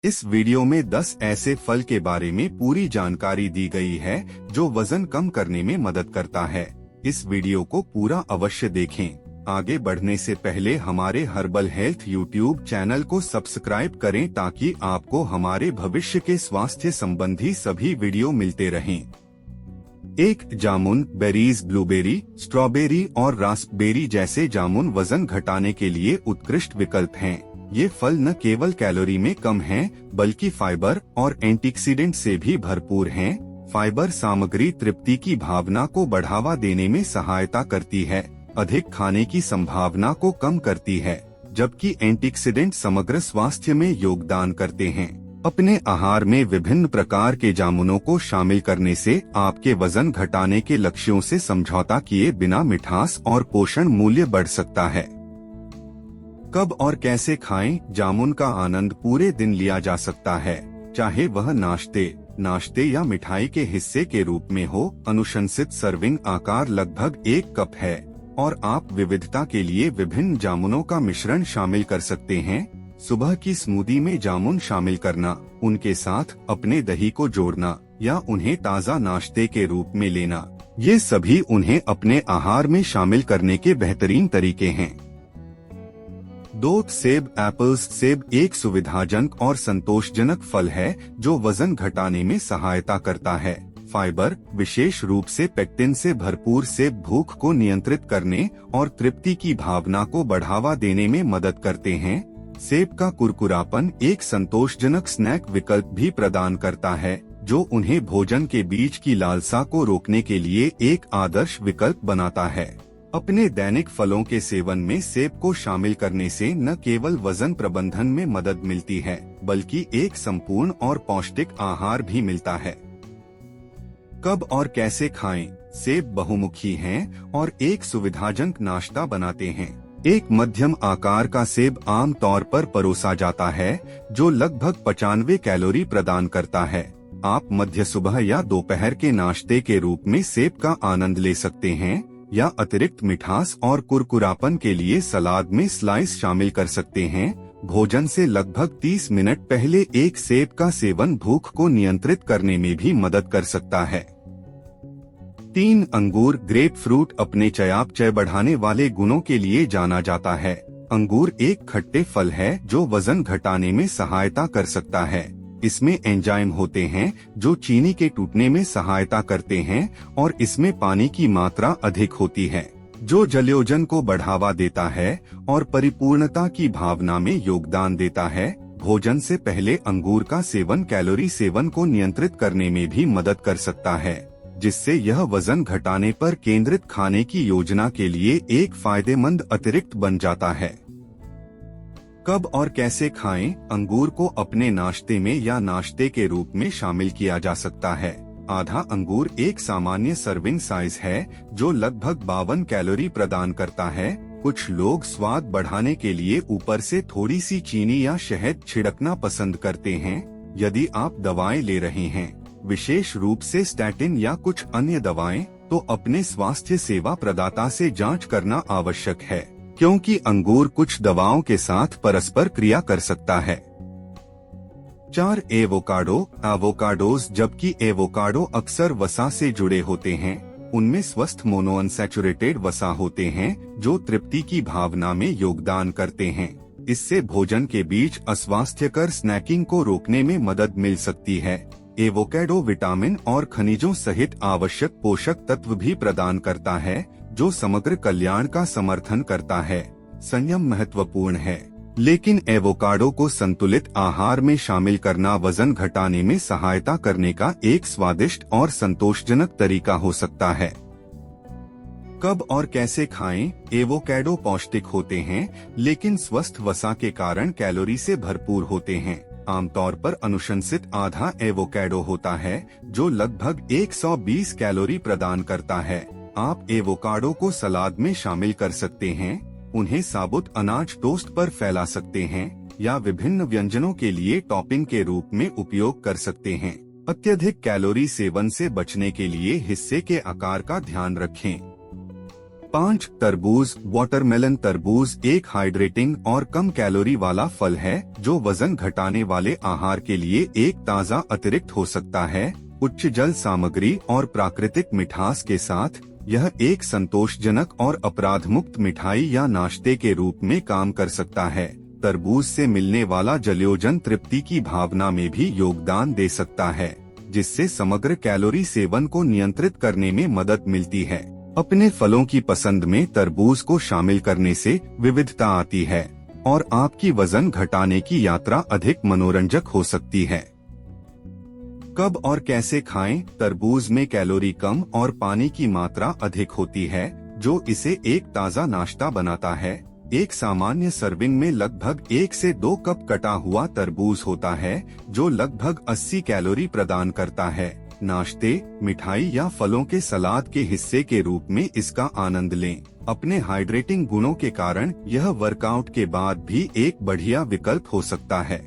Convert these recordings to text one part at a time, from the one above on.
इस वीडियो में 10 ऐसे फल के बारे में पूरी जानकारी दी गई है जो वजन कम करने में मदद करता है। इस वीडियो को पूरा अवश्य देखें। आगे बढ़ने से पहले हमारे हर्बल हेल्थ यूट्यूब चैनल को सब्सक्राइब करें ताकि आपको हमारे भविष्य के स्वास्थ्य संबंधी सभी वीडियो मिलते रहें। 1. जामुन। बेरीज ब्लूबेरी, स्ट्रॉबेरी और रास्पबेरी जैसे जामुन वजन घटाने के लिए उत्कृष्ट विकल्प हैं। ये फल न केवल कैलोरी में कम हैं, बल्कि फाइबर और एंटीऑक्सीडेंट से भी भरपूर हैं। फाइबर सामग्री तृप्ति की भावना को बढ़ावा देने में सहायता करती है, अधिक खाने की संभावना को कम करती है, जबकि एंटीऑक्सीडेंट समग्र स्वास्थ्य में योगदान करते हैं। अपने आहार में विभिन्न प्रकार के जामुनों को शामिल करने से आपके वजन घटाने के लक्ष्यों से समझौता किए बिना मिठास और पोषण मूल्य बढ़ सकता है। कब और कैसे खाएं? जामुन का आनंद पूरे दिन लिया जा सकता है, चाहे वह नाश्ते या मिठाई के हिस्से के रूप में हो। अनुशंसित सर्विंग आकार लगभग 1 कप है और आप विविधता के लिए विभिन्न जामुनों का मिश्रण शामिल कर सकते हैं। सुबह की स्मूदी में जामुन शामिल करना, उनके साथ अपने दही को जोड़ना या उन्हें ताज़ा नाश्ते के रूप में लेना, ये सभी उन्हें अपने आहार में शामिल करने के बेहतरीन तरीके हैं। 2. सेब एप्पल्स। सेब एक सुविधाजनक और संतोषजनक फल है जो वजन घटाने में सहायता करता है। फाइबर, विशेष रूप से पेक्टिन से भरपूर सेब भूख को नियंत्रित करने और तृप्ति की भावना को बढ़ावा देने में मदद करते हैं। सेब का कुरकुरापन एक संतोषजनक स्नैक विकल्प भी प्रदान करता है, जो उन्हें भोजन के बीच की लालसा को रोकने के लिए एक आदर्श विकल्प बनाता है। अपने दैनिक फलों के सेवन में सेब को शामिल करने से न केवल वजन प्रबंधन में मदद मिलती है, बल्कि एक संपूर्ण और पौष्टिक आहार भी मिलता है। कब और कैसे खाएं? सेब बहुमुखी हैं और एक सुविधाजनक नाश्ता बनाते हैं। एक मध्यम आकार का सेब आम तौर पर परोसा जाता है, जो लगभग 95 कैलोरी प्रदान करता है। आप मध्य सुबह या दोपहर के नाश्ते के रूप में सेब का आनंद ले सकते हैं, या अतिरिक्त मिठास और कुरकुरापन के लिए सलाद में स्लाइस शामिल कर सकते हैं। भोजन से लगभग 30 मिनट पहले एक सेब का सेवन भूख को नियंत्रित करने में भी मदद कर सकता है। 3. अंगूर। ग्रेप फ्रूट अपने चयापचय बढ़ाने वाले गुणों के लिए जाना जाता है। अंगूर एक खट्टे फल है जो वजन घटाने में सहायता कर सकता है। इसमें एंजाइम होते हैं जो चीनी के टूटने में सहायता करते हैं और इसमें पानी की मात्रा अधिक होती है, जो जलयोजन को बढ़ावा देता है और परिपूर्णता की भावना में योगदान देता है। भोजन से पहले अंगूर का सेवन कैलोरी सेवन को नियंत्रित करने में भी मदद कर सकता है, जिससे यह वजन घटाने पर केंद्रित खाने की योजना के लिए एक फायदेमंद अतिरिक्त बन जाता है। कब और कैसे खाएं? अंगूर को अपने नाश्ते में या नाश्ते के रूप में शामिल किया जा सकता है। आधा अंगूर एक सामान्य सर्विंग साइज है जो लगभग 52 कैलोरी प्रदान करता है। कुछ लोग स्वाद बढ़ाने के लिए ऊपर से थोड़ी सी चीनी या शहद छिड़कना पसंद करते हैं। यदि आप दवाएं ले रहे हैं, विशेष रूप से स्टैटिन या कुछ अन्य दवाएं, तो अपने स्वास्थ्य सेवा प्रदाता से जांच करना आवश्यक है, क्योंकि अंगूर कुछ दवाओं के साथ परस्पर क्रिया कर सकता है। 4. एवोकाडो। एवोकाडोज। जबकि एवोकाडो अक्सर वसा से जुड़े होते हैं, उनमें स्वस्थ मोनोअनसैचुरेटेड वसा होते हैं जो तृप्ति की भावना में योगदान करते हैं। इससे भोजन के बीच अस्वास्थ्यकर स्नैकिंग को रोकने में मदद मिल सकती है। एवोकाडो विटामिन और खनिजों सहित आवश्यक पोषक तत्व भी प्रदान करता है, जो समग्र कल्याण का समर्थन करता है। संयम महत्वपूर्ण है, लेकिन एवोकाडो को संतुलित आहार में शामिल करना वजन घटाने में सहायता करने का एक स्वादिष्ट और संतोषजनक तरीका हो सकता है। कब और कैसे खाएं? एवोकाडो पौष्टिक होते हैं, लेकिन स्वस्थ वसा के कारण कैलोरी से भरपूर होते हैं। आमतौर पर अनुशंसित आधा एवोकाडो होता है, जो लगभग 120 कैलोरी प्रदान करता है। आप एवोकाडो को सलाद में शामिल कर सकते हैं, उन्हें साबुत अनाज टोस्ट पर फैला सकते हैं या विभिन्न व्यंजनों के लिए टॉपिंग के रूप में उपयोग कर सकते हैं। अत्यधिक कैलोरी सेवन से बचने के लिए हिस्से के आकार का ध्यान रखें। 5. तरबूज। वाटरमेलन तरबूज एक हाइड्रेटिंग और कम कैलोरी वाला फल है जो वजन घटाने वाले आहार के लिए एक ताज़ा अतिरिक्त हो सकता है। उच्च जल सामग्री और प्राकृतिक मिठास के साथ यह एक संतोषजनक और अपराध मुक्त मिठाई या नाश्ते के रूप में काम कर सकता है। तरबूज से मिलने वाला जलयोजन तृप्ति की भावना में भी योगदान दे सकता है, जिससे समग्र कैलोरी सेवन को नियंत्रित करने में मदद मिलती है। अपने फलों की पसंद में तरबूज को शामिल करने से विविधता आती है और आपकी वजन घटाने की यात्रा अधिक मनोरंजक हो सकती है। कब और कैसे खाएं? तरबूज में कैलोरी कम और पानी की मात्रा अधिक होती है, जो इसे एक ताज़ा नाश्ता बनाता है। एक सामान्य सर्विंग में लगभग 1 से 2 कप कटा हुआ तरबूज होता है, जो लगभग 80 कैलोरी प्रदान करता है। नाश्ते, मिठाई या फलों के सलाद के हिस्से के रूप में इसका आनंद लें। अपने हाइड्रेटिंग गुणों के कारण यह वर्कआउट के बाद भी एक बढ़िया विकल्प हो सकता है।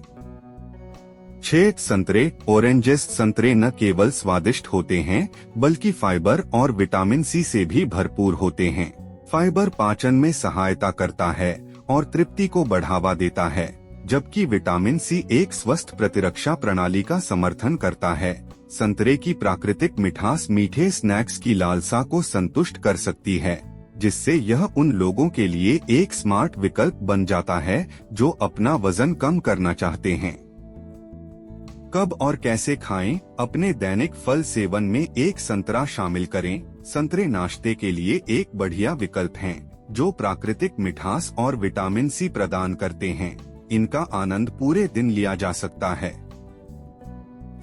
6. संतरे। ऑरेंजेस। संतरे न केवल स्वादिष्ट होते हैं बल्कि फाइबर और विटामिन सी से भी भरपूर होते हैं। फाइबर पाचन में सहायता करता है और तृप्ति को बढ़ावा देता है, जबकि विटामिन सी एक स्वस्थ प्रतिरक्षा प्रणाली का समर्थन करता है। संतरे की प्राकृतिक मिठास मीठे स्नैक्स की लालसा को संतुष्ट कर सकती है, जिससे यह उन लोगों के लिए एक स्मार्ट विकल्प बन जाता है जो अपना वजन कम करना चाहते हैं। कब और कैसे खाएं? अपने दैनिक फल सेवन में एक संतरा शामिल करें। संतरे नाश्ते के लिए एक बढ़िया विकल्प हैं, जो प्राकृतिक मिठास और विटामिन सी प्रदान करते हैं। इनका आनंद पूरे दिन लिया जा सकता है।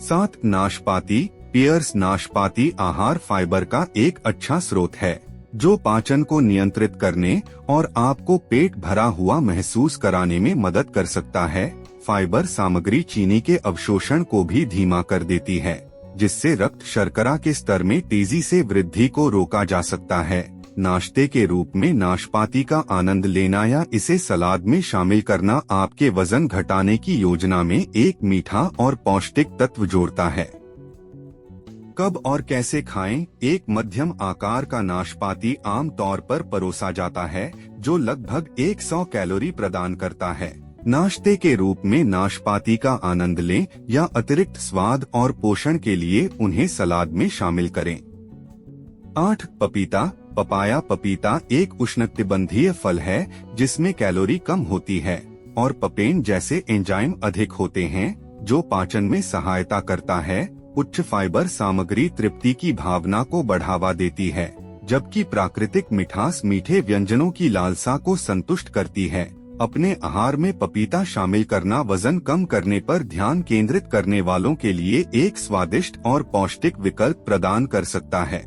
7. नाशपाती। पियर्स। नाशपाती आहार फाइबर का एक अच्छा स्रोत है, जो पाचन को नियंत्रित करने और आपको पेट भरा हुआ महसूस कराने में मदद कर सकता है। फाइबर सामग्री चीनी के अवशोषण को भी धीमा कर देती है, जिससे रक्त शर्करा के स्तर में तेजी से वृद्धि को रोका जा सकता है। नाश्ते के रूप में नाशपाती का आनंद लेना या इसे सलाद में शामिल करना आपके वजन घटाने की योजना में एक मीठा और पौष्टिक तत्व जोड़ता है। कब और कैसे खाएं? एक मध्यम आकार का नाशपाती आम तौर पर परोसा जाता है, जो लगभग 100 कैलोरी प्रदान करता है। नाश्ते के रूप में नाशपाती का आनंद लें या अतिरिक्त स्वाद और पोषण के लिए उन्हें सलाद में शामिल करें। 8. पपीता। पपाया। पपीता एक उष्णकटिबंधीय फल है जिसमें कैलोरी कम होती है और पपेन जैसे एंजाइम अधिक होते हैं, जो पाचन में सहायता करता है। उच्च फाइबर सामग्री तृप्ति की भावना को बढ़ावा देती है, जबकि प्राकृतिक मिठास मीठे व्यंजनों की लालसा को संतुष्ट करती है। अपने आहार में पपीता शामिल करना वजन कम करने पर ध्यान केंद्रित करने वालों के लिए एक स्वादिष्ट और पौष्टिक विकल्प प्रदान कर सकता है।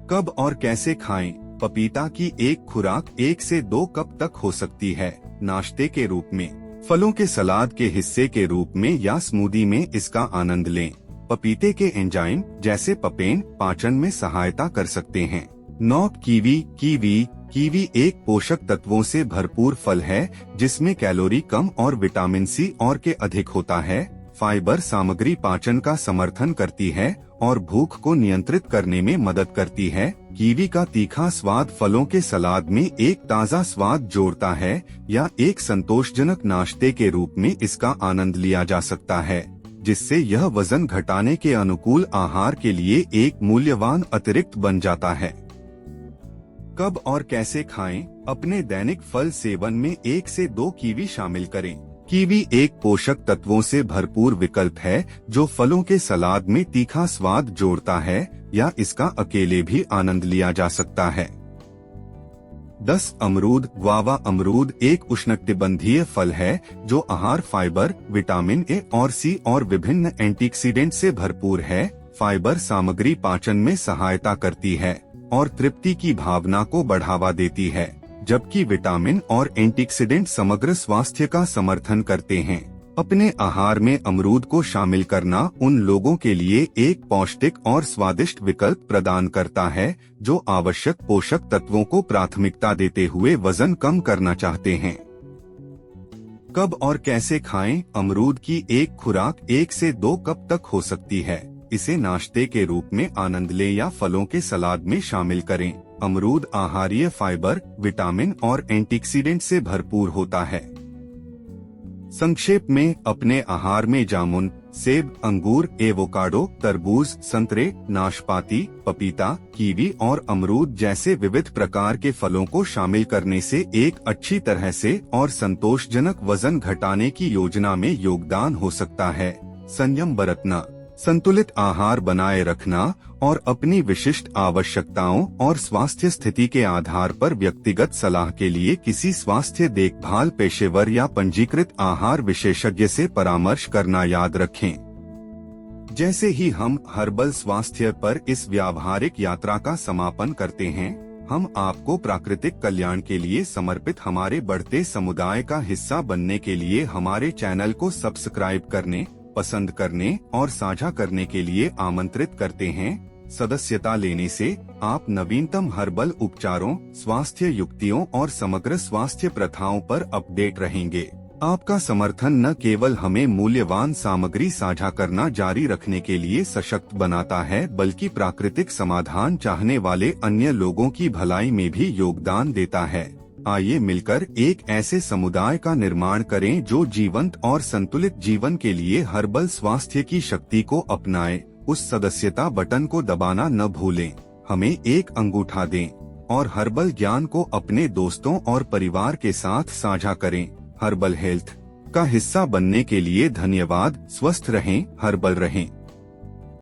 कब और कैसे खाएं? पपीता की एक खुराक 1 से 2 कप तक हो सकती है। नाश्ते के रूप में, फलों के सलाद के हिस्से के रूप में या स्मूदी में इसका आनंद लें। पपीते के एंजाइम जैसे पपेन पाचन में सहायता कर सकते हैं। 9. कीवी। कीवी एक पोषक तत्वों से भरपूर फल है जिसमें कैलोरी कम और विटामिन सी और के अधिक होता है। फाइबर सामग्री पाचन का समर्थन करती है और भूख को नियंत्रित करने में मदद करती है। कीवी का तीखा स्वाद फलों के सलाद में एक ताज़ा स्वाद जोड़ता है या एक संतोषजनक नाश्ते के रूप में इसका आनंद लिया जा सकता है, जिससे यह वजन घटाने के अनुकूल आहार के लिए एक मूल्यवान अतिरिक्त बन जाता है। कब और कैसे खाएं? अपने दैनिक फल सेवन में 1 से 2 कीवी शामिल करें। कीवी एक पोषक तत्वों से भरपूर विकल्प है जो फलों के सलाद में तीखा स्वाद जोड़ता है या इसका अकेले भी आनंद लिया जा सकता है। 10. अमरूद। ग्वावा। अमरूद एक उष्णकटिबंधीय फल है जो आहार फाइबर, विटामिन ए और सी और विभिन्न एंटीऑक्सीडेंट से भरपूर है। फाइबर सामग्री पाचन में सहायता करती है और तृप्ति की भावना को बढ़ावा देती है, जबकि विटामिन और एंटीऑक्सीडेंट समग्र स्वास्थ्य का समर्थन करते हैं। अपने आहार में अमरूद को शामिल करना उन लोगों के लिए एक पौष्टिक और स्वादिष्ट विकल्प प्रदान करता है जो आवश्यक पोषक तत्वों को प्राथमिकता देते हुए वजन कम करना चाहते हैं। कब और कैसे खाएं? अमरूद की एक खुराक 1 से 2 कप तक हो सकती है। इसे नाश्ते के रूप में आनंद लें या फलों के सलाद में शामिल करें। अमरूद आहारीय फाइबर, विटामिन और एंटीऑक्सीडेंट से भरपूर होता है। संक्षेप में, अपने आहार में जामुन, सेब, अंगूर, एवोकाडो, तरबूज, संतरे, नाशपाती, पपीता, कीवी और अमरूद जैसे विविध प्रकार के फलों को शामिल करने से एक अच्छी तरह से और संतोषजनक वजन घटाने की योजना में योगदान हो सकता है। संयम बरतना, संतुलित आहार बनाए रखना और अपनी विशिष्ट आवश्यकताओं और स्वास्थ्य स्थिति के आधार पर व्यक्तिगत सलाह के लिए किसी स्वास्थ्य देखभाल पेशेवर या पंजीकृत आहार विशेषज्ञ से परामर्श करना याद रखें। जैसे ही हम हर्बल स्वास्थ्य पर इस व्यावहारिक यात्रा का समापन करते हैं, हम आपको प्राकृतिक कल्याण के लिए समर्पित हमारे बढ़ते समुदाय का हिस्सा बनने के लिए हमारे चैनल को सब्सक्राइब करने, पसंद करने और साझा करने के लिए आमंत्रित करते हैं। सदस्यता लेने से आप नवीनतम हर्बल उपचारों, स्वास्थ्य युक्तियों और समग्र स्वास्थ्य प्रथाओं पर अपडेट रहेंगे। आपका समर्थन न केवल हमें मूल्यवान सामग्री साझा करना जारी रखने के लिए सशक्त बनाता है, बल्कि प्राकृतिक समाधान चाहने वाले अन्य लोगों की भलाई में भी योगदान देता है। आइए मिलकर एक ऐसे समुदाय का निर्माण करें जो जीवंत और संतुलित जीवन के लिए हर्बल स्वास्थ्य की शक्ति को अपनाए। उस सदस्यता बटन को दबाना न भूलें, हमें एक अंगूठा दें और हर्बल ज्ञान को अपने दोस्तों और परिवार के साथ साझा करें। हर्बल हेल्थ का हिस्सा बनने के लिए धन्यवाद। स्वस्थ रहें, हर्बल रहें।